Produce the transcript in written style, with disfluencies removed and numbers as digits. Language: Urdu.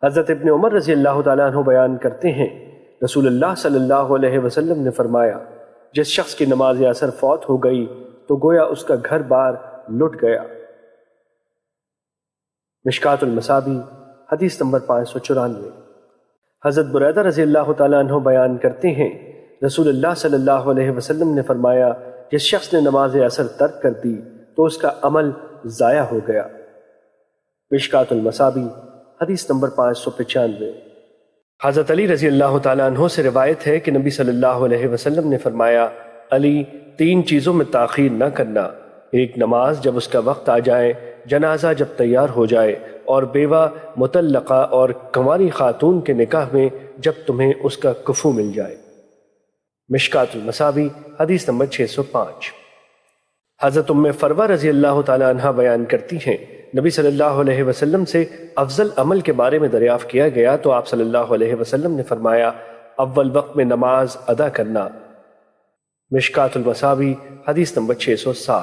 حضرت ابن عمر رضی اللہ تعالیٰ عنہ بیان کرتے ہیں، رسول اللہ صلی اللہ علیہ وسلم نے فرمایا، جس شخص کی نماز عصر فوت ہو گئی تو گویا اس کا گھر بار لٹ گیا۔ مشکات المصابیح حدیث نمبر 594۔ حضرت بریدہ رضی اللہ تعالیٰ عنہ بیان کرتے ہیں، رسول اللہ صلی اللہ علیہ وسلم نے فرمایا، جس شخص نے نماز عصر ترک کر دی تو اس کا عمل ضائع ہو گیا۔ مشکات المصابیح حدیث نمبر 595۔ حضرت علی رضی اللہ تعالیٰ عنہ سے روایت ہے کہ نبی صلی اللہ علیہ وسلم نے فرمایا، علی 3 چیزوں میں تاخیر نہ کرنا، ایک نماز جب اس کا وقت آ جائے، جنازہ جب تیار ہو جائے، اور بیوہ مطلقہ اور کنواری خاتون کے نکاح میں جب تمہیں اس کا کفو مل جائے۔ مشکات المصابیح حدیث نمبر 605۔ حضرت ام فروہ رضی اللہ تعالیٰ عنہ بیان کرتی ہیں، نبی صلی اللہ علیہ وسلم سے افضل عمل کے بارے میں دریافت کیا گیا تو آپ صلی اللہ علیہ وسلم نے فرمایا، اول وقت میں نماز ادا کرنا۔ مشکات المصابیح حدیث نمبر 607۔